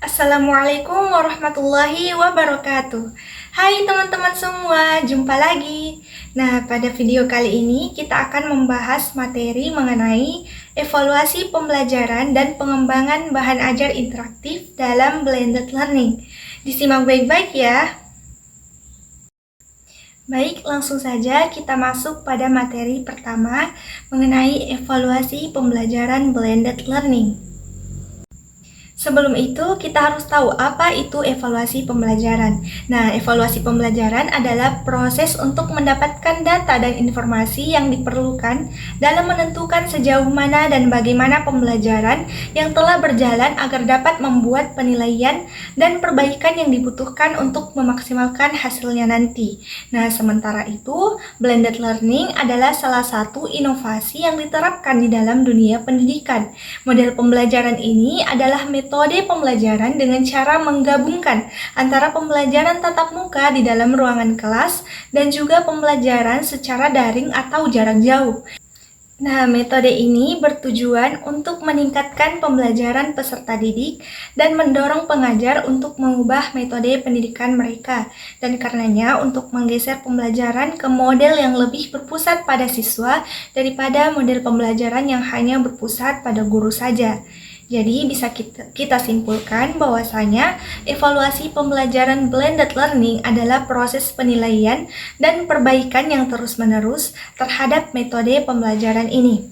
Assalamualaikum warahmatullahi wabarakatuh. Hai teman-teman semua, jumpa lagi. Nah, pada video kali ini kita akan membahas materi mengenai evaluasi pembelajaran dan pengembangan bahan ajar interaktif dalam blended learning. Disimak baik-baik ya. Baik, langsung saja kita masuk pada materi pertama mengenai evaluasi pembelajaran blended learning. Sebelum itu, kita harus tahu apa itu evaluasi pembelajaran. Nah, evaluasi pembelajaran adalah proses untuk mendapatkan data dan informasi yang diperlukan dalam menentukan sejauh mana dan bagaimana pembelajaran yang telah berjalan agar dapat membuat penilaian dan perbaikan yang dibutuhkan untuk memaksimalkan hasilnya nanti. Nah, sementara itu, blended learning adalah salah satu inovasi yang diterapkan di dalam dunia pendidikan. Model pembelajaran ini adalah metode pembelajaran dengan cara menggabungkan antara pembelajaran tatap muka di dalam ruangan kelas dan juga pembelajaran secara daring atau jarak jauh. Nah, metode ini bertujuan untuk meningkatkan pembelajaran peserta didik dan mendorong pengajar untuk mengubah metode pendidikan mereka. Dan karenanya untuk menggeser pembelajaran ke model yang lebih berpusat pada siswa daripada model pembelajaran yang hanya berpusat pada guru saja. Jadi bisa kita simpulkan bahwasanya evaluasi pembelajaran blended learning adalah proses penilaian dan perbaikan yang terus-menerus terhadap metode pembelajaran ini.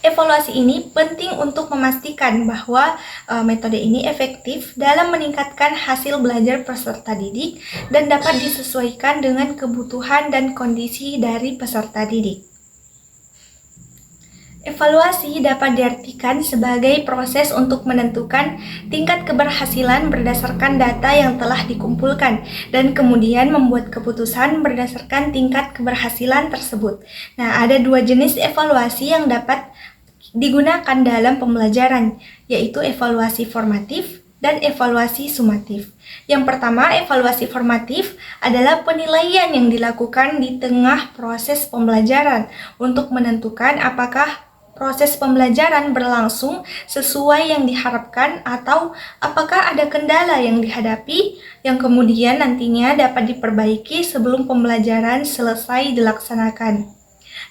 Evaluasi ini penting untuk memastikan bahwa metode ini efektif dalam meningkatkan hasil belajar peserta didik dan dapat disesuaikan dengan kebutuhan dan kondisi dari peserta didik. Evaluasi dapat diartikan sebagai proses untuk menentukan tingkat keberhasilan berdasarkan data yang telah dikumpulkan dan kemudian membuat keputusan berdasarkan tingkat keberhasilan tersebut. Nah, ada dua jenis evaluasi yang dapat digunakan dalam pembelajaran, yaitu evaluasi formatif dan evaluasi sumatif. Yang pertama, evaluasi formatif adalah penilaian yang dilakukan di tengah proses pembelajaran untuk menentukan apakah proses pembelajaran berlangsung sesuai yang diharapkan atau apakah ada kendala yang dihadapi yang kemudian nantinya dapat diperbaiki sebelum pembelajaran selesai dilaksanakan.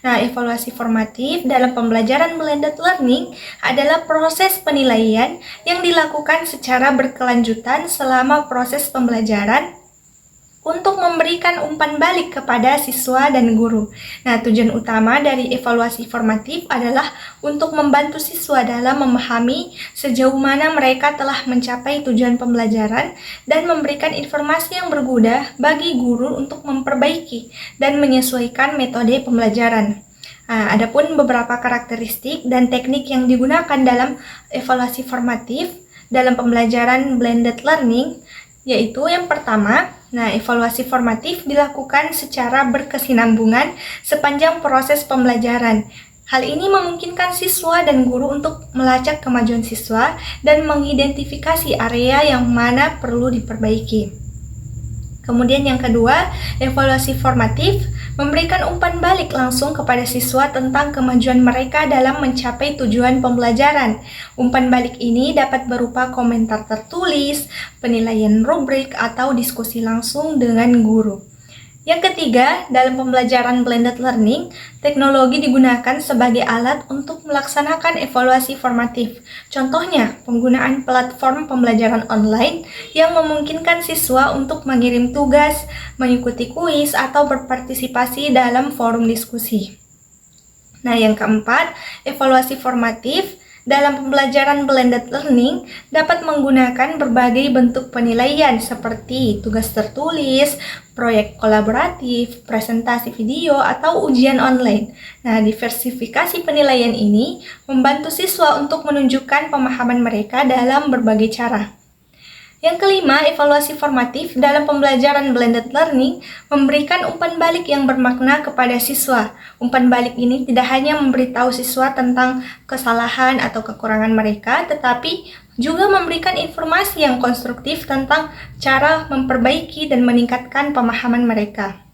Nah, evaluasi formatif dalam pembelajaran blended learning adalah proses penilaian yang dilakukan secara berkelanjutan selama proses pembelajaran untuk memberikan umpan balik kepada siswa dan guru. Nah, tujuan utama dari evaluasi formatif adalah untuk membantu siswa dalam memahami sejauh mana mereka telah mencapai tujuan pembelajaran dan memberikan informasi yang berguna bagi guru untuk memperbaiki dan menyesuaikan metode pembelajaran. Nah, adapun beberapa karakteristik dan teknik yang digunakan dalam evaluasi formatif dalam pembelajaran blended learning, yaitu yang pertama, evaluasi formatif dilakukan secara berkesinambungan sepanjang proses pembelajaran. Hal ini memungkinkan siswa dan guru untuk melacak kemajuan siswa dan mengidentifikasi area yang mana perlu diperbaiki. Kemudian yang kedua, evaluasi formatif memberikan umpan balik langsung kepada siswa tentang kemajuan mereka dalam mencapai tujuan pembelajaran. Umpan balik ini dapat berupa komentar tertulis, penilaian rubrik, atau diskusi langsung dengan guru. Yang ketiga, dalam pembelajaran blended learning, teknologi digunakan sebagai alat untuk melaksanakan evaluasi formatif. Contohnya, penggunaan platform pembelajaran online yang memungkinkan siswa untuk mengirim tugas, mengikuti kuis, atau berpartisipasi dalam forum diskusi. Nah, yang keempat, evaluasi formatif dalam pembelajaran blended learning dapat menggunakan berbagai bentuk penilaian seperti tugas tertulis, proyek kolaboratif, presentasi video, atau ujian online. Nah, diversifikasi penilaian ini membantu siswa untuk menunjukkan pemahaman mereka dalam berbagai cara. Yang kelima, evaluasi formatif dalam pembelajaran blended learning memberikan umpan balik yang bermakna kepada siswa. Umpan balik ini tidak hanya memberitahu siswa tentang kesalahan atau kekurangan mereka, tetapi juga memberikan informasi yang konstruktif tentang cara memperbaiki dan meningkatkan pemahaman mereka.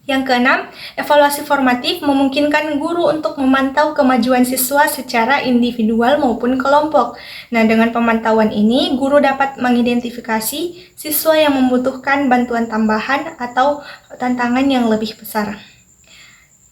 Yang keenam, evaluasi formatif memungkinkan guru untuk memantau kemajuan siswa secara individual maupun kelompok. Nah, dengan pemantauan ini, guru dapat mengidentifikasi siswa yang membutuhkan bantuan tambahan atau tantangan yang lebih besar.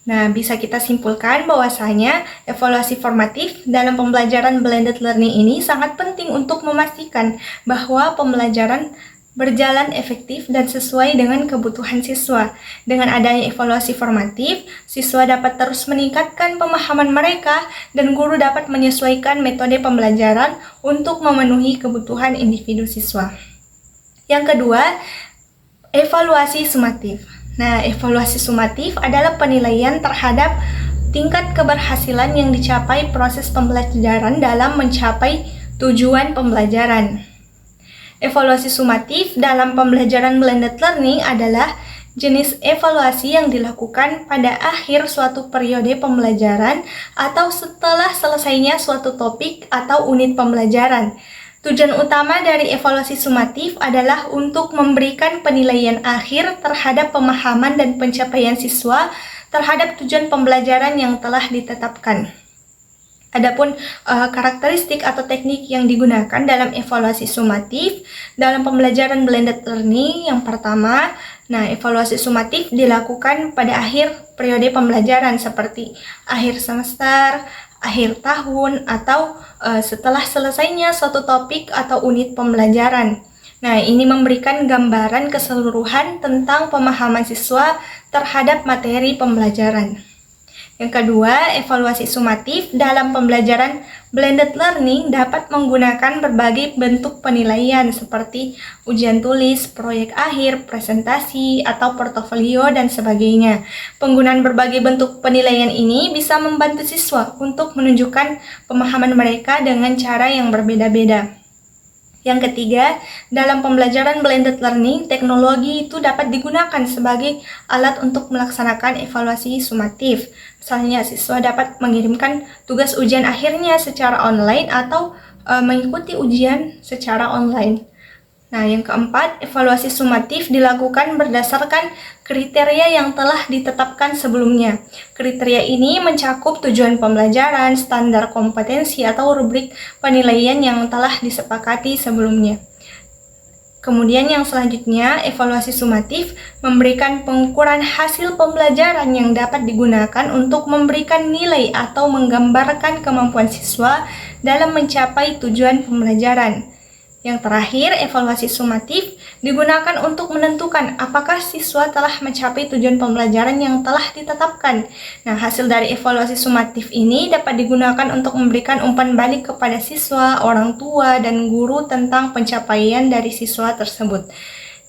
Nah, bisa kita simpulkan bahwasanya evaluasi formatif dalam pembelajaran blended learning ini sangat penting untuk memastikan bahwa pembelajaran berjalan efektif dan sesuai dengan kebutuhan siswa. Dengan adanya evaluasi formatif, siswa dapat terus meningkatkan pemahaman mereka dan guru dapat menyesuaikan metode pembelajaran untuk memenuhi kebutuhan individu siswa. Yang kedua, evaluasi sumatif. Nah, evaluasi sumatif adalah penilaian terhadap tingkat keberhasilan yang dicapai proses pembelajaran dalam mencapai tujuan pembelajaran. Evaluasi sumatif dalam pembelajaran blended learning adalah jenis evaluasi yang dilakukan pada akhir suatu periode pembelajaran atau setelah selesainya suatu topik atau unit pembelajaran. Tujuan utama dari evaluasi sumatif adalah untuk memberikan penilaian akhir terhadap pemahaman dan pencapaian siswa terhadap tujuan pembelajaran yang telah ditetapkan. Adapun karakteristik atau teknik yang digunakan dalam evaluasi sumatif dalam pembelajaran blended learning yang pertama, evaluasi sumatif dilakukan pada akhir periode pembelajaran seperti akhir semester, akhir tahun, atau setelah selesainya suatu topik atau unit pembelajaran. Nah, ini memberikan gambaran keseluruhan tentang pemahaman siswa terhadap materi pembelajaran. Yang kedua, evaluasi sumatif dalam pembelajaran blended learning dapat menggunakan berbagai bentuk penilaian seperti ujian tulis, proyek akhir, presentasi, atau portofolio, dan sebagainya. Penggunaan berbagai bentuk penilaian ini bisa membantu siswa untuk menunjukkan pemahaman mereka dengan cara yang berbeda-beda. Yang ketiga, dalam pembelajaran blended learning, teknologi itu dapat digunakan sebagai alat untuk melaksanakan evaluasi sumatif. Misalnya, siswa dapat mengirimkan tugas ujian akhirnya secara online atau mengikuti ujian secara online. Nah, yang keempat, evaluasi sumatif dilakukan berdasarkan kriteria yang telah ditetapkan sebelumnya. Kriteria ini mencakup tujuan pembelajaran, standar kompetensi, atau rubrik penilaian yang telah disepakati sebelumnya. Kemudian yang selanjutnya, evaluasi sumatif memberikan pengukuran hasil pembelajaran yang dapat digunakan untuk memberikan nilai atau menggambarkan kemampuan siswa dalam mencapai tujuan pembelajaran. Yang terakhir, evaluasi sumatif digunakan untuk menentukan apakah siswa telah mencapai tujuan pembelajaran yang telah ditetapkan. Nah, hasil dari evaluasi sumatif ini dapat digunakan untuk memberikan umpan balik kepada siswa, orang tua, dan guru tentang pencapaian dari siswa tersebut.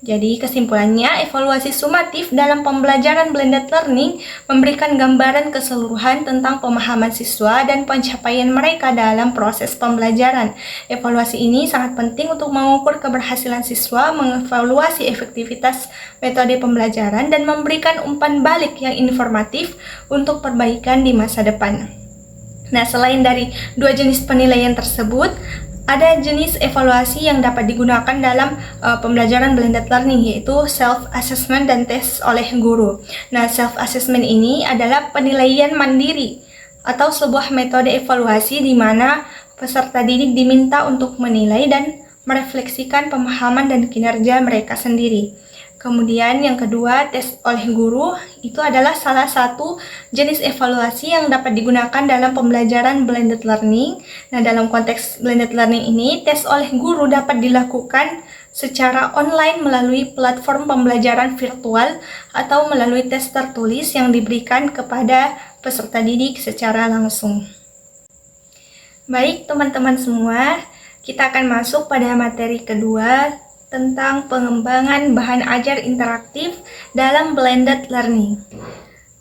Jadi kesimpulannya, evaluasi sumatif dalam pembelajaran blended learning memberikan gambaran keseluruhan tentang pemahaman siswa dan pencapaian mereka dalam proses pembelajaran. Evaluasi ini sangat penting untuk mengukur keberhasilan siswa, mengevaluasi efektivitas metode pembelajaran, dan memberikan umpan balik yang informatif untuk perbaikan di masa depan. Nah, selain dari dua jenis penilaian tersebut, ada jenis evaluasi yang dapat digunakan dalam pembelajaran blended learning, yaitu self-assessment dan tes oleh guru. Nah, self-assessment ini adalah penilaian mandiri atau sebuah metode evaluasi di mana peserta didik diminta untuk menilai dan merefleksikan pemahaman dan kinerja mereka sendiri. Kemudian yang kedua, tes oleh guru itu adalah salah satu jenis evaluasi yang dapat digunakan dalam pembelajaran blended learning. Nah, dalam konteks blended learning ini, tes oleh guru dapat dilakukan secara online melalui platform pembelajaran virtual atau melalui tes tertulis yang diberikan kepada peserta didik secara langsung. Baik, teman-teman semua, kita akan masuk pada materi kedua tentang pengembangan bahan ajar interaktif dalam blended learning.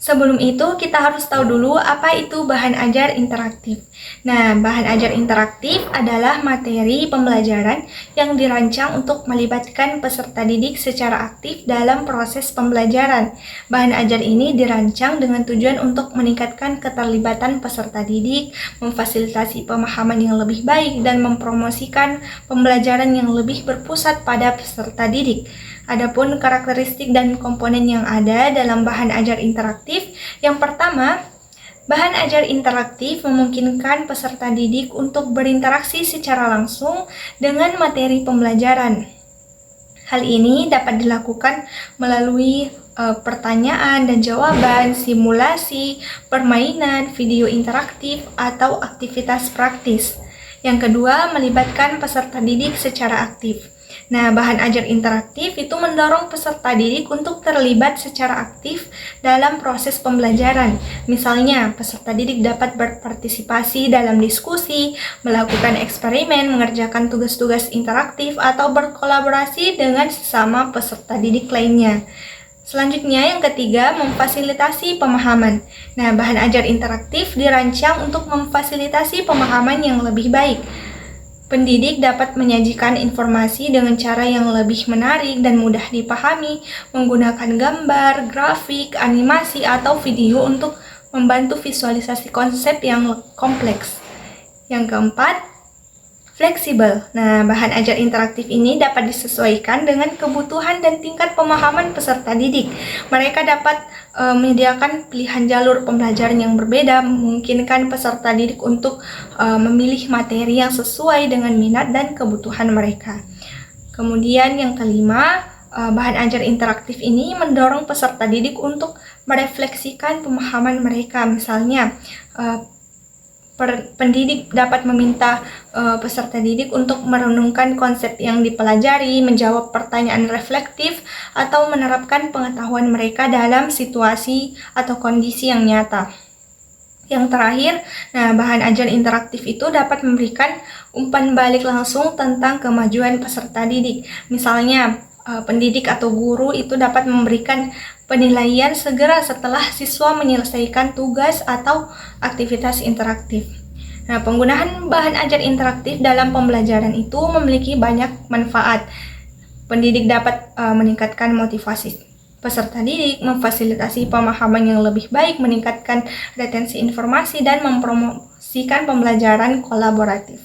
Sebelum itu, kita harus tahu dulu apa itu bahan ajar interaktif. Nah, bahan ajar interaktif adalah materi pembelajaran yang dirancang untuk melibatkan peserta didik secara aktif dalam proses pembelajaran. Bahan ajar ini dirancang dengan tujuan untuk meningkatkan keterlibatan peserta didik, memfasilitasi pemahaman yang lebih baik, dan mempromosikan pembelajaran yang lebih berpusat pada peserta didik. Adapun karakteristik dan komponen yang ada dalam bahan ajar interaktif, yang pertama, bahan ajar interaktif memungkinkan peserta didik untuk berinteraksi secara langsung dengan materi pembelajaran. Hal ini dapat dilakukan melalui pertanyaan dan jawaban, simulasi, permainan, video interaktif, atau aktivitas praktis. Yang kedua, melibatkan peserta didik secara aktif. Nah, bahan ajar interaktif itu mendorong peserta didik untuk terlibat secara aktif dalam proses pembelajaran. Misalnya, peserta didik dapat berpartisipasi dalam diskusi, melakukan eksperimen, mengerjakan tugas-tugas interaktif, atau berkolaborasi dengan sesama peserta didik lainnya. Selanjutnya, yang ketiga, memfasilitasi pemahaman. Nah, bahan ajar interaktif dirancang untuk memfasilitasi pemahaman yang lebih baik. Pendidik dapat menyajikan informasi dengan cara yang lebih menarik dan mudah dipahami, menggunakan gambar, grafik, animasi, atau video untuk membantu visualisasi konsep yang kompleks. Yang keempat, fleksibel. Nah, bahan ajar interaktif ini dapat disesuaikan dengan kebutuhan dan tingkat pemahaman peserta didik. Mereka dapat menyediakan pilihan jalur pembelajaran yang berbeda, memungkinkan peserta didik untuk memilih materi yang sesuai dengan minat dan kebutuhan mereka. Kemudian yang kelima, bahan ajar interaktif ini mendorong peserta didik untuk merefleksikan pemahaman mereka. Misalnya, pendidik dapat meminta peserta didik untuk merenungkan konsep yang dipelajari, menjawab pertanyaan reflektif, atau menerapkan pengetahuan mereka dalam situasi atau kondisi yang nyata. Yang terakhir, bahan ajar interaktif itu dapat memberikan umpan balik langsung tentang kemajuan peserta didik. Misalnya, pendidik atau guru itu dapat memberikan penilaian segera setelah siswa menyelesaikan tugas atau aktivitas interaktif. Nah, penggunaan bahan ajar interaktif dalam pembelajaran itu memiliki banyak manfaat. Pendidik dapat meningkatkan motivasi peserta didik, memfasilitasi pemahaman yang lebih baik, meningkatkan retensi informasi, dan mempromosikan pembelajaran kolaboratif.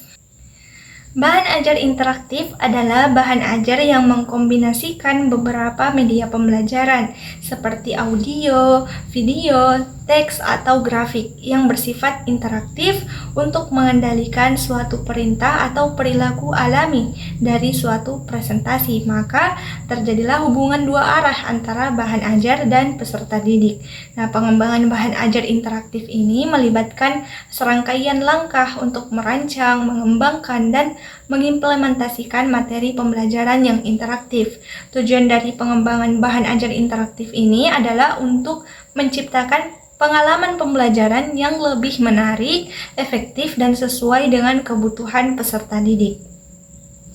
Bahan ajar interaktif adalah bahan ajar yang mengkombinasikan beberapa media pembelajaran seperti audio, video, teks, atau grafik yang bersifat interaktif untuk mengendalikan suatu perintah atau perilaku alami dari suatu presentasi. Maka terjadilah hubungan dua arah antara bahan ajar dan peserta didik. Nah, pengembangan bahan ajar interaktif ini melibatkan serangkaian langkah untuk merancang, mengembangkan, dan mengimplementasikan materi pembelajaran yang interaktif. Tujuan dari pengembangan bahan ajar interaktif ini adalah untuk menciptakan pengalaman pembelajaran yang lebih menarik, efektif, dan sesuai dengan kebutuhan peserta didik.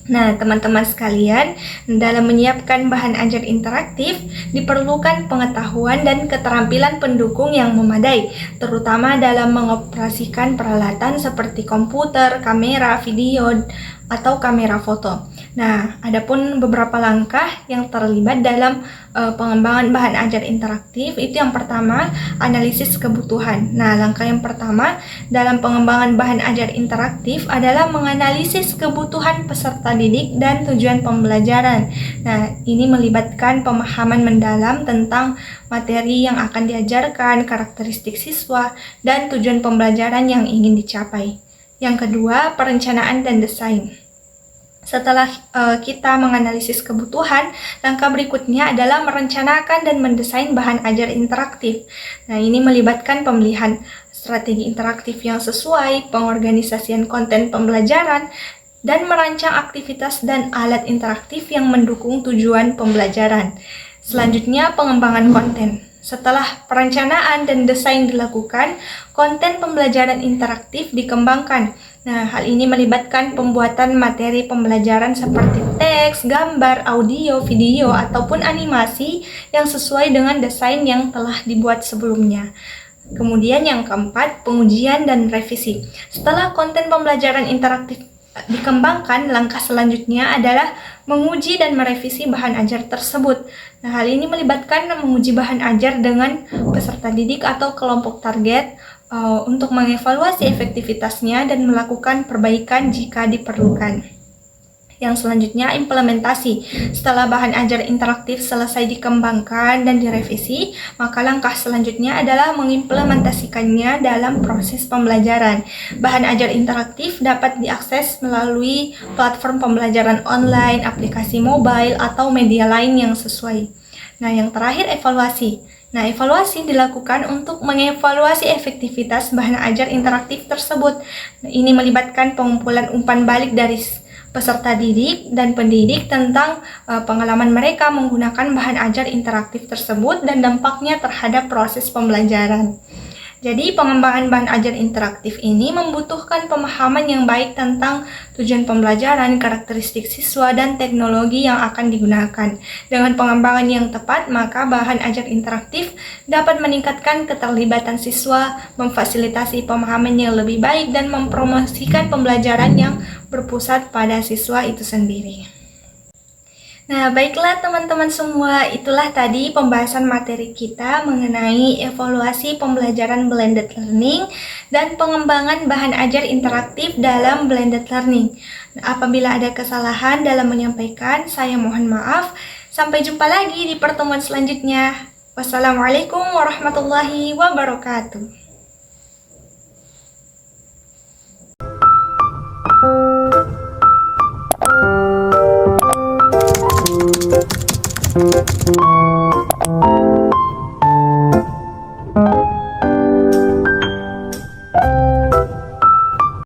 Nah, teman-teman sekalian, dalam menyiapkan bahan ajar interaktif diperlukan pengetahuan dan keterampilan pendukung yang memadai, terutama dalam mengoperasikan peralatan seperti komputer, kamera, video, atau kamera foto. Nah, adapun beberapa langkah yang terlibat dalam pengembangan bahan ajar interaktif itu yang pertama, analisis kebutuhan. Nah, langkah yang pertama dalam pengembangan bahan ajar interaktif adalah menganalisis kebutuhan peserta didik dan tujuan pembelajaran. Nah, ini melibatkan pemahaman mendalam tentang materi yang akan diajarkan, karakteristik siswa, dan tujuan pembelajaran yang ingin dicapai. Yang kedua, perencanaan dan desain. Setelah kita menganalisis kebutuhan, langkah berikutnya adalah merencanakan dan mendesain bahan ajar interaktif. Nah, ini melibatkan pemilihan strategi interaktif yang sesuai, pengorganisasian konten pembelajaran, dan merancang aktivitas dan alat interaktif yang mendukung tujuan pembelajaran. Selanjutnya, pengembangan konten. Setelah perencanaan dan desain dilakukan, konten pembelajaran interaktif dikembangkan. Nah, hal ini melibatkan pembuatan materi pembelajaran seperti teks, gambar, audio, video, ataupun animasi yang sesuai dengan desain yang telah dibuat sebelumnya. Kemudian yang keempat, pengujian dan revisi. Setelah konten pembelajaran interaktif dikembangkan, langkah selanjutnya adalah menguji dan merevisi bahan ajar tersebut. Nah, hal ini melibatkan menguji bahan ajar dengan peserta didik atau kelompok target untuk mengevaluasi efektivitasnya dan melakukan perbaikan jika diperlukan. Yang selanjutnya, implementasi. Setelah bahan ajar interaktif selesai dikembangkan dan direvisi, maka langkah selanjutnya adalah mengimplementasikannya dalam proses pembelajaran. Bahan ajar interaktif dapat diakses melalui platform pembelajaran online, aplikasi mobile, atau media lain yang sesuai. Nah, yang terakhir, evaluasi. Nah, evaluasi dilakukan untuk mengevaluasi efektivitas bahan ajar interaktif tersebut. Nah, ini melibatkan pengumpulan umpan balik dari peserta didik dan pendidik tentang pengalaman mereka menggunakan bahan ajar interaktif tersebut dan dampaknya terhadap proses pembelajaran. Jadi, pengembangan bahan ajar interaktif ini membutuhkan pemahaman yang baik tentang tujuan pembelajaran, karakteristik siswa, dan teknologi yang akan digunakan. Dengan pengembangan yang tepat, maka bahan ajar interaktif dapat meningkatkan keterlibatan siswa, memfasilitasi pemahaman yang lebih baik, dan mempromosikan pembelajaran yang berpusat pada siswa itu sendiri. Nah, baiklah teman-teman semua, itulah tadi pembahasan materi kita mengenai evaluasi pembelajaran blended learning dan pengembangan bahan ajar interaktif dalam blended learning. Nah, apabila ada kesalahan dalam menyampaikan, saya mohon maaf. Sampai jumpa lagi di pertemuan selanjutnya. Wassalamualaikum warahmatullahi wabarakatuh. Thank you.